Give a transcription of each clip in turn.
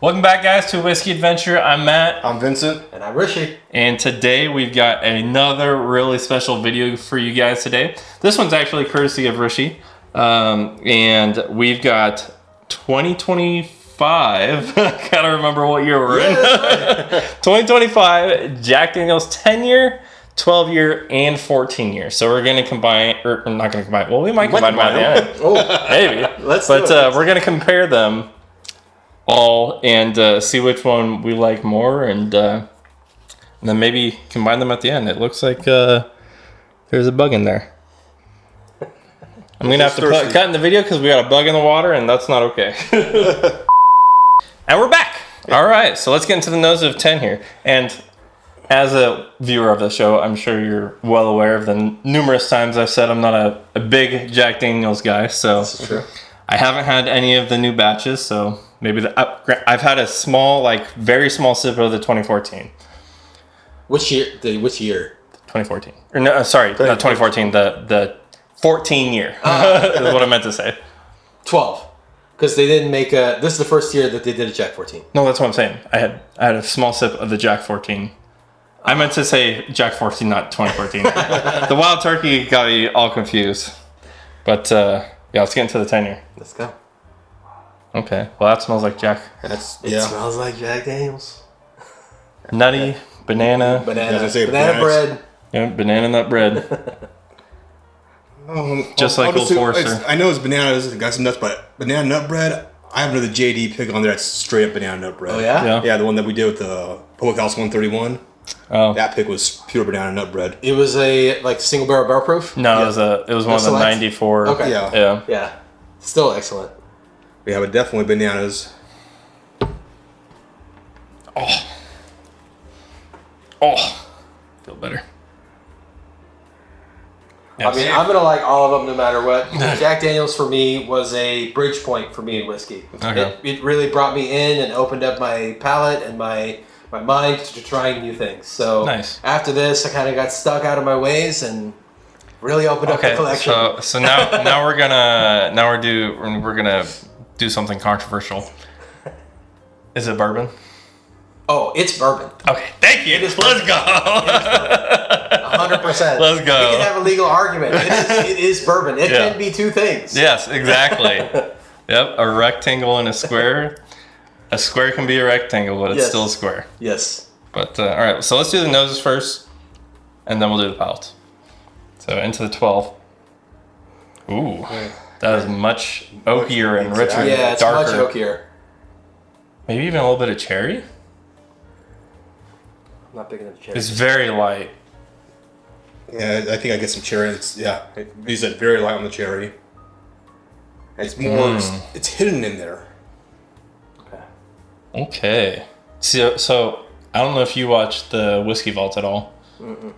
Welcome back, guys, to Whiskey Adventure. I'm Matt. I'm Vincent. And I'm Rishi. And today we've got another really special video for you guys today. This one's actually courtesy of Rishi. And we've got 2025. Gotta remember what year we're in. Right. 2025 Jack Daniel's 10-year, 12-year, and 14-year. So we're going to combine, or not going to combine. Well, we might combine them at the end. Oh, maybe. Let's but do it. we're going to compare them all and see which one we like more, and then maybe combine them at the end. It looks like there's a bug in there. I'm going to have to cut in the video because we got a bug in the water, and that's not okay. And we're back. All right, so let's get into the nose of 10 here. And as a viewer of the show, I'm sure you're well aware of the numerous times I've said I'm not a big Jack Daniel's guy. So This is true. I haven't had any of the new batches, so maybe I've had a small, very small sip of the 2014. Which year? Which year? 2014. Or no, sorry, not 2014. The 14 year is what I meant to say. 12. Because they didn't make a... This is the first year that they did a Jack 14. No, that's what I'm saying. I had a small sip of the Jack 14. I meant to say Jack 14, not 2014. The Wild Turkey got me all confused. But yeah, let's get into the 10 year. Let's go. Okay. Well, that smells like Jack. It smells like Jack Daniels. Nutty, banana. Banana bananas. bread. Yeah, banana nut bread. Just like Old Forester. I know it's bananas, it got some nuts, but banana nut bread, I have another JD pick on there that's straight up banana nut bread. Oh, yeah? Yeah. Yeah, the one that we did with the Public House 131. Oh. That pick was pure banana nut bread. It was a single barrel proof? No, it was one of the Select? 94. Okay. Yeah. Yeah. Still excellent. Yeah, but definitely bananas. Oh. Feel better. I mean, I'm going to like all of them no matter what. Jack Daniels for me was a bridge point for me in whiskey. Okay. It really brought me in and opened up my palate and my mind to trying new things. So Nice. After this, I kind of got stuck out of my ways and really opened up the collection. So now we're gonna do something controversial. Is it bourbon? Oh, it's bourbon. Okay, thank you. Let's go. 100%. Let's go. We can have a legal argument. It is bourbon. It can be two things. Yes, exactly. Yep, a rectangle and a square. A square can be a rectangle, but it's still a square. Yes. But all right, so let's do the noses first, and then we'll do the palate. So into the 12. Ooh, that is much oakier and richer, Yeah, it's darker. much oakier. Maybe even a little bit of cherry. I'm not picking up the cherry. It's very light. Yeah, I think I get some cherry. You said very light on the cherry. It's more, it's hidden in there. Okay. So I don't know if you watched the Whiskey Vault at all.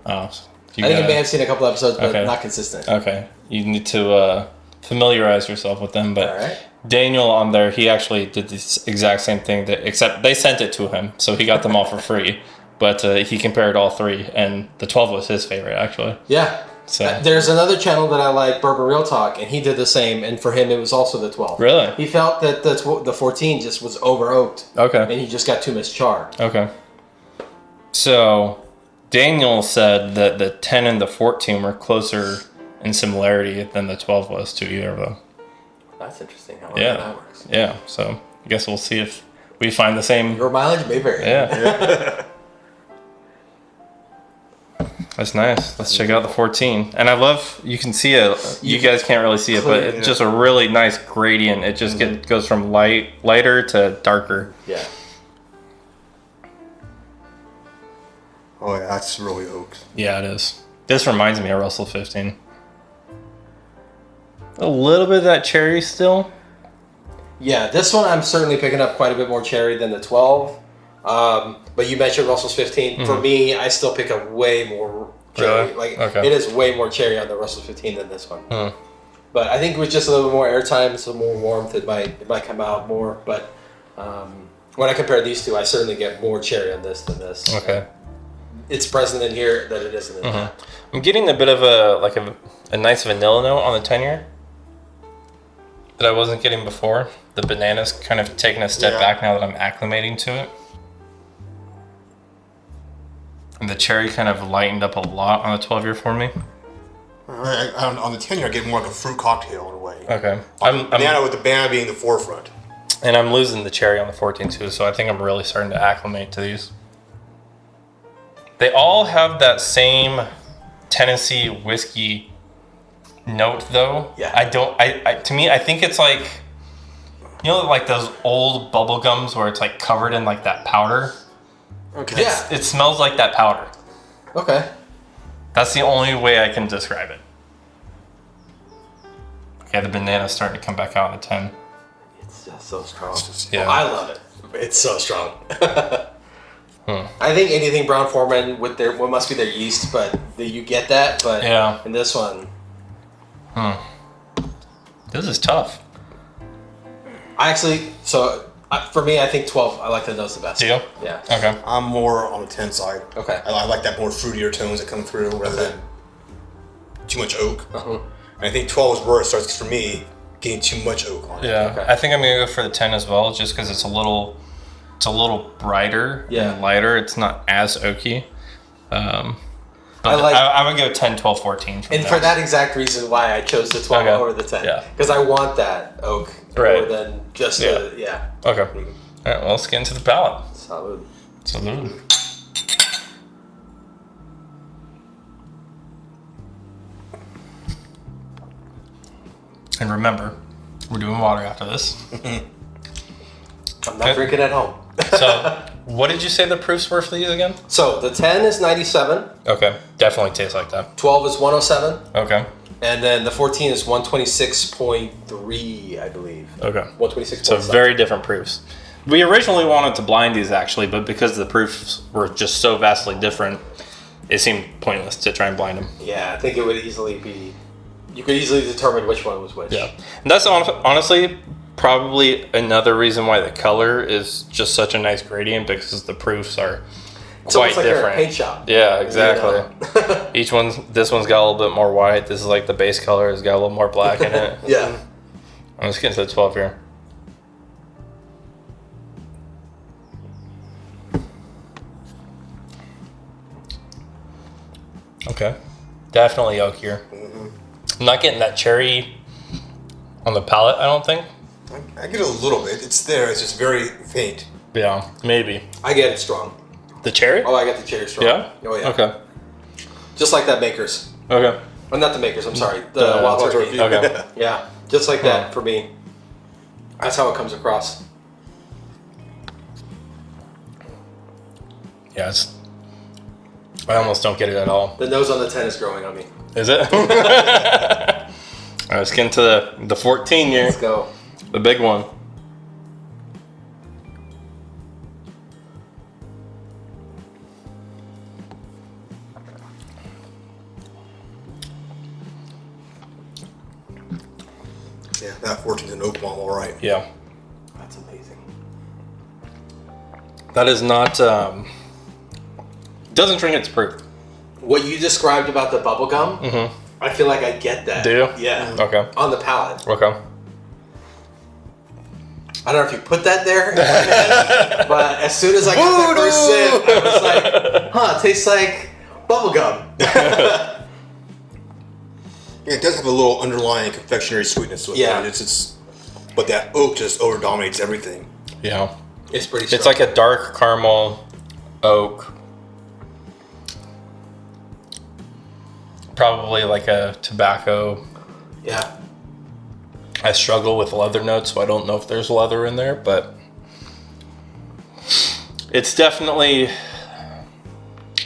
I think I may have seen a couple episodes, but not consistent. Okay. You need to familiarize yourself with them. But All right. Daniel on there, he actually did the exact same thing, except they sent it to him, so he got them all for free. But he compared all three, and the 12 was his favorite, actually. Yeah. So There's another channel that I like, Bourbon Real Talk, and he did the same, and for him it was also the 12. Really? He felt that the 14 just was over-oaked, Okay. and he just got too much char. Okay. So Daniel said that the 10 and the 14 were closer in similarity than the 12 was to either of them. That's interesting how Yeah. that works. Yeah. So I guess we'll see if we find the same. Your mileage may vary. Yeah. That's nice. Let's check out the 14. And I love, you can see it. You guys can't really see it, but it's just a really nice gradient. It just goes from lighter to darker. Yeah. Oh yeah, that's really oaked. Yeah, it is. This reminds me of Russell 15. A little bit of that cherry still. Yeah, this one I'm certainly picking up quite a bit more cherry than the 12. But you mentioned Russell's 15. For me, I still pick up way more cherry. Really? Okay. It is way more cherry on the Russell's 15 than this one. But I think with just a little bit more airtime, some more warmth, it might come out more. But when I compare these two, I certainly get more cherry on this than this. Okay. It's present in here that it isn't in that. I'm getting a bit of a nice vanilla note on the 10 year. that I wasn't getting before. The banana's kind of taking a step back now that I'm acclimating to it. And the cherry kind of lightened up a lot on the 12-year for me. On the 10-year, I get more like a fruit cocktail in a way. Okay. With the banana being the forefront. And I'm losing the cherry on the 14 too, so I think I'm really starting to acclimate to these. They all have that same Tennessee whiskey note though. Yeah. To me, I think it's like, you know, like those old bubble gums where it's like covered in like that powder. Okay. Yeah. It smells like that powder. Okay. That's the only way I can describe it. Okay, the banana's starting to come back out in a 10. It's just so strong. Yeah. I love it. It's so strong. I think anything Brown Forman with what must be their yeast, but you get that. But Yeah. in this one, This is tough. for me, I think 12. I like the nose the best. Do you? Yeah. Okay. I'm more on the 10 side. Okay. I like that more fruitier tones that come through rather than too much oak. And I think 12 is where it starts for me, getting too much oak on it. Yeah. Okay. I think I'm gonna go for the 10 as well, just because it's a little brighter and lighter. It's not as oaky. But I would go 10, 12, 14. For that exact reason why I chose the 12 over the 10. Yeah. Because I want that oak more than just the, Okay. All right, well, let's get into the palate. Salud. Salud. And remember, we're doing water after this. I'm not drinking at home. So, what did you say the proofs were for these again? So, the 10 is 97. Okay, definitely tastes like that. 12 is 107. Okay. And then the 14 is 126.3, I believe. Okay. 126.7. So, very different proofs. We originally wanted to blind these, actually, but because the proofs were just so vastly different, it seemed pointless to try and blind them. Yeah, I think it would easily be... You could easily determine which one was which. Yeah. And that's honestly probably another reason why the color is just such a nice gradient, because the proofs are It's quite almost like different. you're at a paint shop. Yeah, exactly. You know? This one's got a little bit more white. This is like the base color has got a little more black in it. Yeah. I'm just getting to the 12 here. Okay. Definitely oakier. I'm not getting that cherry on the palate, I don't think. I get a little bit. It's there. It's just very faint. Yeah, maybe. I get it strong. The cherry? Oh, I get the cherry strong. Yeah? Oh, yeah. Okay. Just like that Maker's. Okay. Well, not the Maker's, I'm sorry. The Wild Turkey. Okay. Yeah, just like that for me. That's how it comes across. Yeah, I almost don't get it at all. The nose on the 10 is growing on me. Is it? All right, let's get into the 14 here. Let's go. The big one. Yeah, that 14's an oak malt, all right. Yeah. That's amazing. That is not, doesn't drink its proof. What you described about the bubble gum, I feel like I get that. Do you? Yeah. Okay. On the palate. Okay. I don't know if you put that there, but as soon as I got that first sip, I was like, it tastes like bubble gum. Yeah, it does have a little underlying confectionery sweetness to it. Yeah. But that oak just over dominates everything. Yeah. It's pretty strong. It's like a dark caramel oak. Probably like a tobacco. Yeah. I struggle with leather notes, so I don't know if there's leather in there, but it's definitely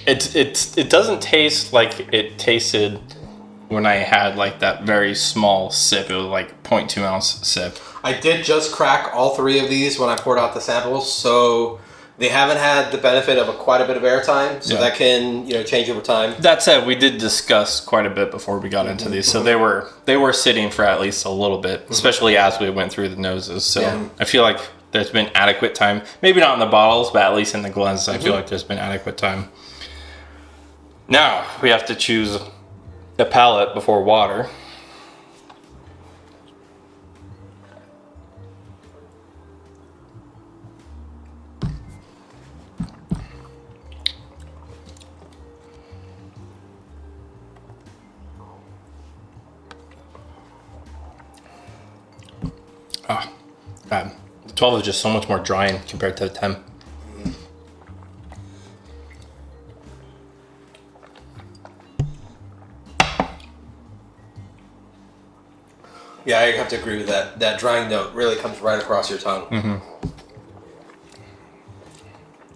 it doesn't taste like it tasted when I had like that very small sip. It was like 0.2 ounce sip. I did just crack all three of these when I poured out the samples, so they haven't had the benefit of quite a bit of airtime, so that can change over time. That said, we did discuss quite a bit before we got into these, so they were sitting for at least a little bit, especially as we went through the noses. So I feel like there's been adequate time. Maybe not in the bottles, but at least in the glens, I feel like there's been adequate time. Now we have to choose a palate before water. The 12 is just so much more drying compared to the 10. Yeah, I have to agree with that. That drying note really comes right across your tongue. Mm-hmm.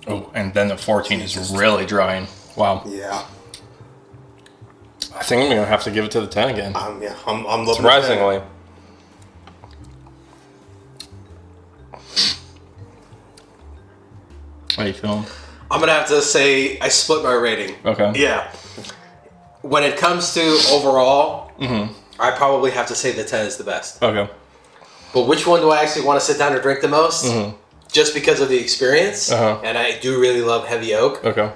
Oh, and then the 14 is really drying. Wow. Yeah. I think I'm gonna have to give it to the 10 again. Yeah, I'm loving Surprisingly. How you feeling? I'm gonna have to say I split my rating. Okay. Yeah. When it comes to overall, I probably have to say the 10 is the best. Okay. But which one do I actually want to sit down and drink the most? Just because of the experience, and I do really love heavy oak. Okay.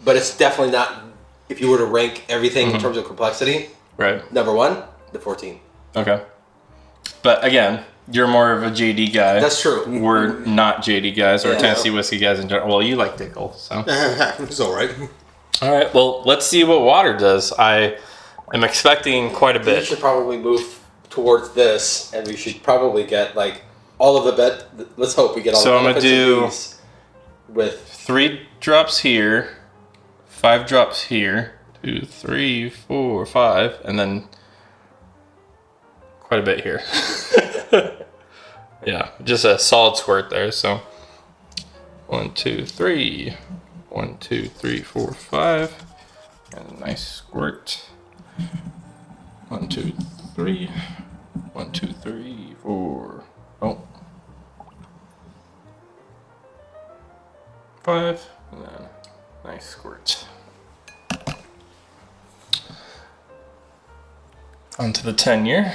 But it's definitely not. If you were to rank everything in terms of complexity, Right. number one, the 14. Okay. But again, you're more of a JD guy. That's true. We're not JD guys or Yeah. Tennessee whiskey guys in general. Well, you like Dickel, so. It's all right. All right. Well, let's see what water does. I am expecting quite a We bit. should probably move towards this, and we should probably get like all of the let's hope we get all So the I'm gonna benefits of do these with 3 drops here, 5 drops here, 2, 3, 4, 5, and then quite a bit here. Yeah, just a solid squirt there. So 1, 2, 3, 1, 2, 3, 4, 5, and a nice squirt. 1, 2, 3, 1, 2, 3, 4. Oh. 5, and then nice squirt. Onto the 10-year.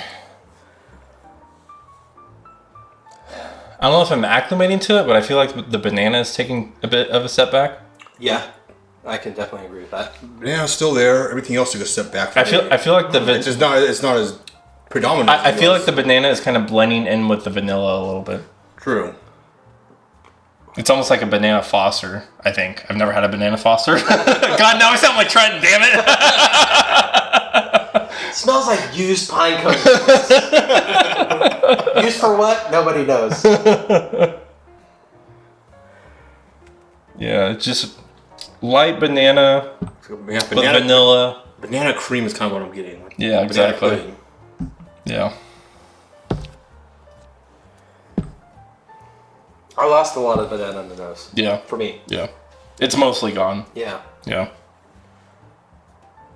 I don't know if I'm acclimating to it, but I feel like the banana is taking a bit of a setback. yeah, I can definitely agree with that. Banana's still there. Everything else took a step back. I feel like it's not as predominant. I feel like the banana is kind of blending in with the vanilla a little bit. True. It's almost like a banana Foster, I think. I've never had a banana Foster. God, now I sound like Trent, damn it. It smells like used pine cones. Used for what? Nobody knows. Yeah, it's just light banana Yeah, with vanilla. Banana cream is kind of what I'm getting. Like Yeah, banana exactly. pudding. Yeah. I lost a lot of banana in the nose. Yeah. For me. Yeah. It's mostly gone. Yeah. Yeah.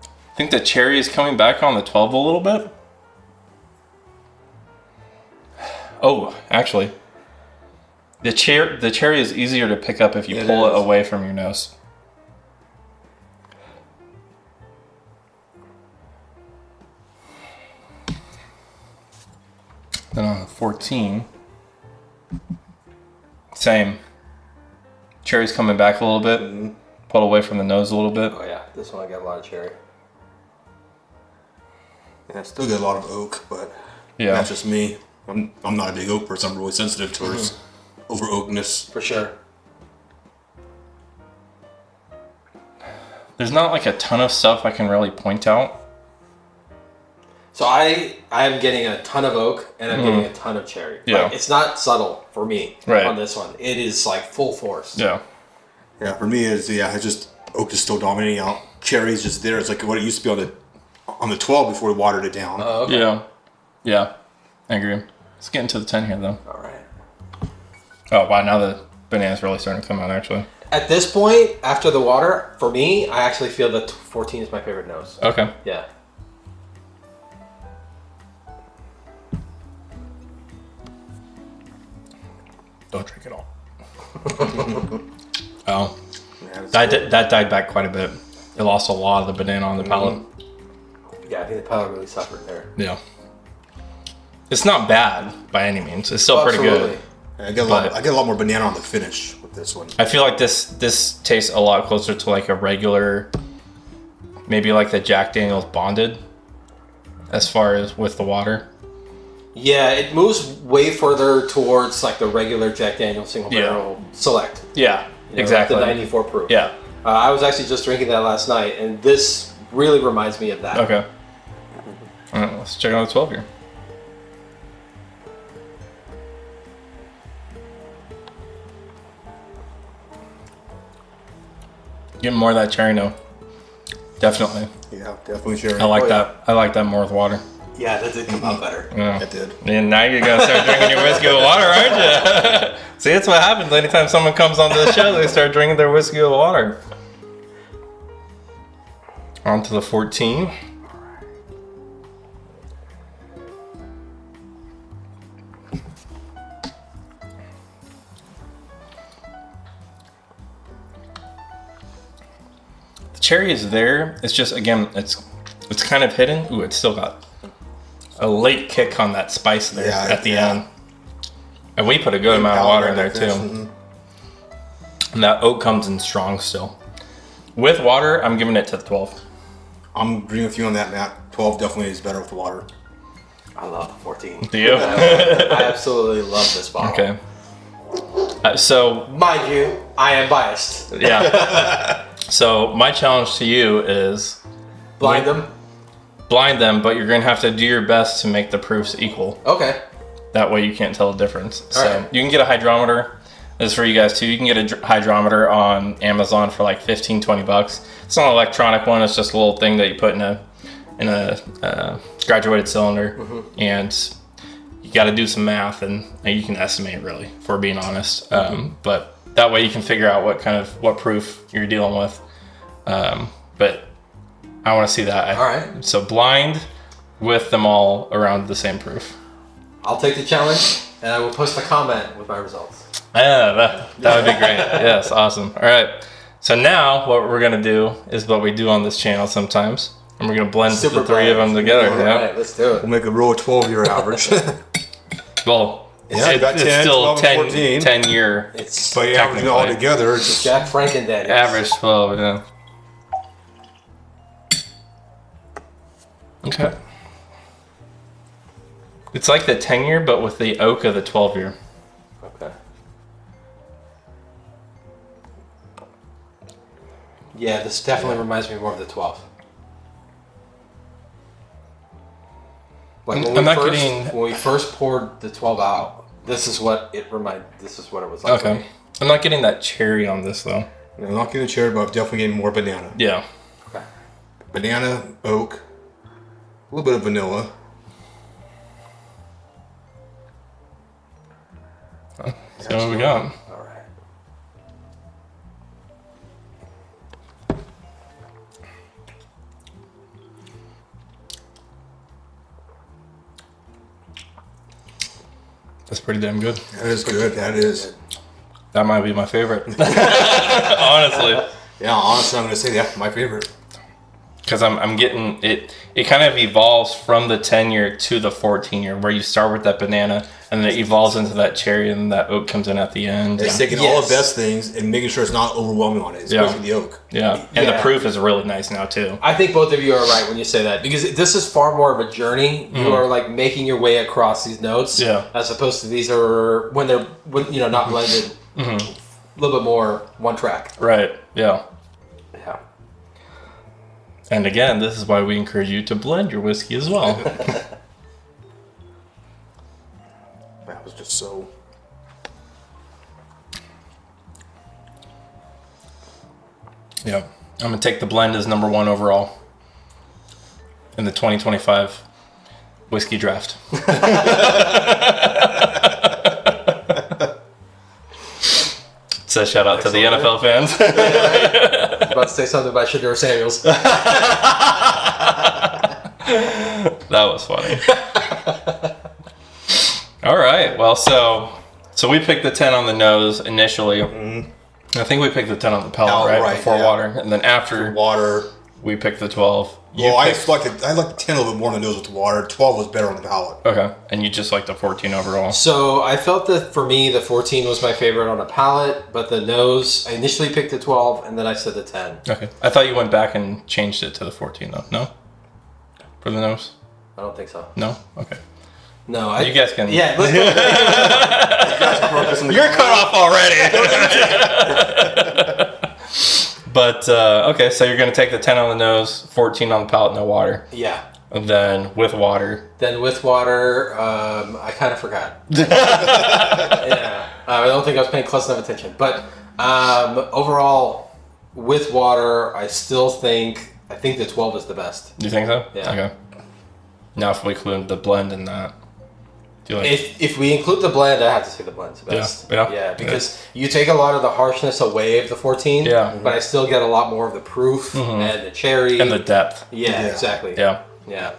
I think the cherry is coming back on the 12 a little bit. Oh, actually. The cherry is easier to pick up if you pull it away from your nose. Then on the 14, same. Cherry's coming back a little bit. Pull away from the nose a little bit. Oh yeah, this one I got a lot of cherry. Yeah, I still get a lot of oak, but Yeah. that's just me. I'm not a big oak person. I'm really sensitive towards over oakness. For sure. There's not like a ton of stuff I can really point out. So I'm getting a ton of oak and I'm getting a ton of cherry. Yeah. Like, it's not subtle for me Right. on this one. It is like full force. Yeah. Yeah, for me it's just oak is still dominating out. Cherry's just there. It's like what it used to be on the 12 before we watered it down. Oh, okay. Yeah. Yeah. I agree. Let's get into the 10 here though. All right. Oh wow, now the banana's really starting to come out actually. At this point, after the water, for me, I actually feel that 14 is my favorite nose. Okay. Yeah. Don't drink it all. Oh. Yeah, it's That died back quite a bit. It lost a lot of the banana on the palate. Yeah, I think the palate really suffered there. Yeah. It's not bad by any means. It's still pretty good. I get a lot more banana on the finish with this one. I feel like this tastes a lot closer to like a regular, maybe like the Jack Daniel's Bonded, as far as with the water. Yeah, it moves way further towards like the regular Jack Daniel's single Yeah. barrel select. Yeah, You know, exactly. Like the 94 proof. Yeah. I was actually just drinking that last night, and this really reminds me of that. Okay. All right, let's check out the 12 here. Getting more of that cherry note. Definitely. Yeah, definitely cherry. I like that. I like that more with water. Yeah, that did come out better. Yeah. It did. And now you're gonna start drinking your whiskey with water, aren't you? See, that's what happens anytime someone comes onto the show. They start drinking their whiskey with water. On to the 14. The cherry is there. It's just, again, it's kind of hidden. Ooh, it's still got a late kick on that spice there at the end. And we put a good amount of water in there too. Mm-hmm. And that oak comes in strong still. With water, I'm giving it to 12. I'm agreeing with you on that, Matt. 12 definitely is better with the water. I love the 14. Do you? I absolutely love this bottle. Okay. So, mind you, I am biased. Yeah. So my challenge to you is blind them, but you're gonna have to do your best to make the proofs equal. Okay. That way you can't tell the difference. All So right. you can get a hydrometer. This is for you guys too. You can get a hydrometer on Amazon for like $15-20. It's not an electronic one. It's just a little thing that you put in a graduated cylinder, and you got to do some math, and you can estimate really, if we're being honest. But that way you can figure out what proof you're dealing with. But I want to see that. All right. So blind with them all around the same proof. I'll take the challenge, and I will post a comment with my results. Yeah, that would be great. Yes, awesome. All right. So now what we're going to do is what we do on this channel sometimes. And we're going to blend the three of them together. All right, let's do it. We'll make a rule of 12-year average. Well, Yeah, it's 10, still 12, and 14. 10 year It's But yeah, averaging it all together, it's just Jack Franken-Daniels. average 12, yeah. Okay. It's like the 10 year, but with the oak of the 12 year. Okay. Yeah, this definitely reminds me more of the 12. Like when we first poured the 12 out, this is what it was like. Okay. I'm not getting that cherry on this though. I'm not getting a cherry, but I'm definitely getting more banana. Yeah. Okay. Banana, oak, a little bit of vanilla. So what we got? All right. That's pretty damn good. That is good. That is. That might be my favorite. Honestly. Yeah, honestly, I'm going to say that's my favorite. Because I'm getting it. It kind of evolves from the 10 year to the 14 year, where you start with that banana and then it evolves into that cherry, and that oak comes in at the end. It's taking all the best things and making sure it's not overwhelming on it, especially the oak. Yeah, and the proof is really nice now too. I think both of you are right when you say that, because this is far more of a journey. You are like making your way across these notes, as opposed to these are when they're not blended, a little bit more one track. Right. Yeah. Yeah. And again, this is why we encourage you to blend your whiskey as well. That was just so. Yeah. I'm going to take the blend as number 1 overall in the 2025 whiskey draft. So shout out to the NFL fans. I was about to say something about Shedeur Samuels. That was funny. All right. Well, so we picked the 10 on the nose initially. I think we picked the 10 on the palate, right? Before water. And then after water, we picked the 12. Well, I liked the 10 a little bit more on the nose with the water. 12 was better on the palate. Okay. And you just like the 14 overall. So I felt that for me, the 14 was my favorite on a palate, but the nose, I initially picked the 12, and then I said the 10. Okay. I thought you went back and changed it to the 14, though. No? For the nose? I don't think so. No? Okay. No, You guys can... Yeah, let's go. You're cut off already. But, okay, so you're going to take the 10 on the nose, 14 on the palate, no water. Yeah. And then with water. Then with water, I kind of forgot. Yeah. I don't think I was paying close enough attention. But overall, with water, I think the 12 is the best. Do you think so? Yeah. Okay. Now, if we include the blend in that, do you like? If we include the blend, I have to say the blend's the best. Yeah. Because you take a lot of the harshness away of the 14. Yeah. But I still get a lot more of the proof and the cherry And the depth. Yeah, exactly. Yeah. Yeah.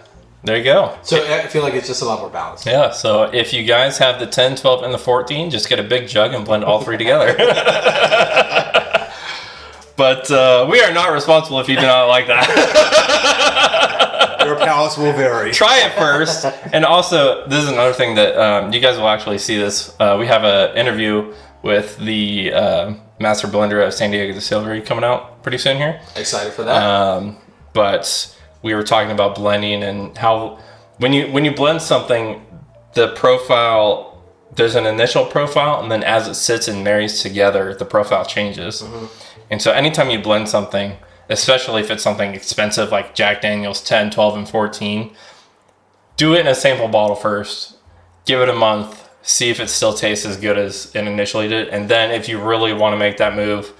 There you go. So I feel like it's just a lot more balanced. Yeah, so if you guys have the 10, 12, and the 14, just get a big jug and blend all three together. But we are not responsible if you do not like that. Your palates will vary. Try it first. And also, this is another thing that you guys will actually see this. We have an interview with the master blender of San Diego Distillery coming out pretty soon here. Excited for that. But we were talking about blending and how when you blend something, the profile, there's an initial profile, and then as it sits and marries together, the profile changes. And so anytime you blend something, especially if it's something expensive like Jack Daniel's 10, 12, and 14, do it in a sample bottle first. Give it a month. See if it still tastes as good as it initially did. And then if you really want to make that move,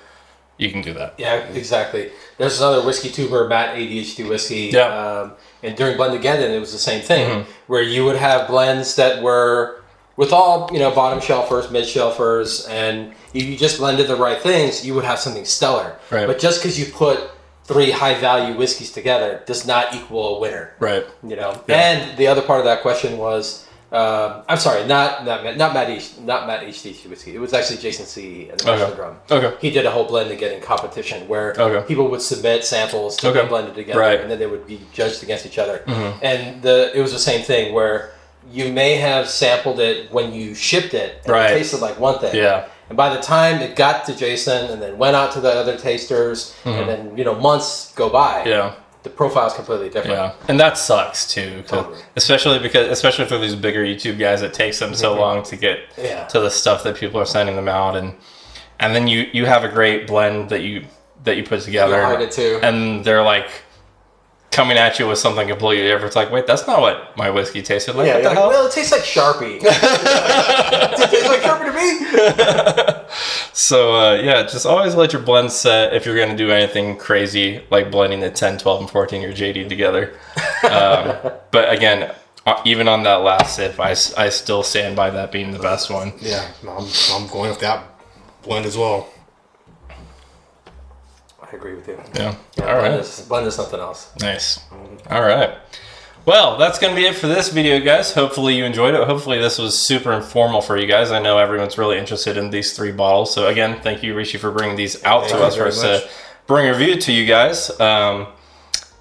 you can do that. Yeah, exactly. There's another whiskey tuber, Matt ADHD Whiskey. Yeah. And during Blend Again, it was the same thing, where you would have blends that were with all, bottom shelfers, mid shelfers, and if you just blended the right things, you would have something stellar. Right. But just because you put 3 high value whiskeys together does not equal a winner. Right. Yeah. And the other part of that question was, I'm sorry, not Matt HDC Whiskey. It was actually Jason C. and the Master Drum. Okay. He did a whole blend again in competition where people would submit samples to be blended together, and then they would be judged against each other. And it was the same thing where you may have sampled it when you shipped it, and it tasted like one thing. Yeah. And by the time it got to Jason and then went out to the other tasters, and then months go by, the profile is completely different. Yeah, and that sucks too, especially for these bigger YouTube guys, it takes them so long to get to the stuff that people are sending them out, and then you have a great blend that you put together, and they're like coming at you with something completely different. It's like, wait, that's not what my whiskey tasted like. Yeah, what the hell? Well, it tastes like Sharpie. It tastes like Sharpie to me. So, just always let your blend set if you're going to do anything crazy, like blending the 10, 12, and 14 or JD together. But again, even on that last sip, I still stand by that being the best one. Yeah, I'm going with that blend as well. I agree with you. Yeah. All right. Blend is something else. Nice. All right. Well, that's going to be it for this video, guys. Hopefully you enjoyed it. Hopefully this was super informal for you guys. I know everyone's really interested in these 3 bottles. So again, thank you, Rishi, for bringing these out to us for us to bring a review to you guys. But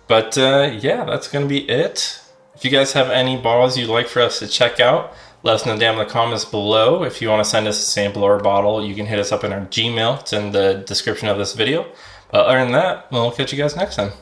that's going to be it. If you guys have any bottles you'd like for us to check out, let us know down in the comments below. If you want to send us a sample or a bottle, you can hit us up in our Gmail. It's in the description of this video. But other than that, we'll catch you guys next time.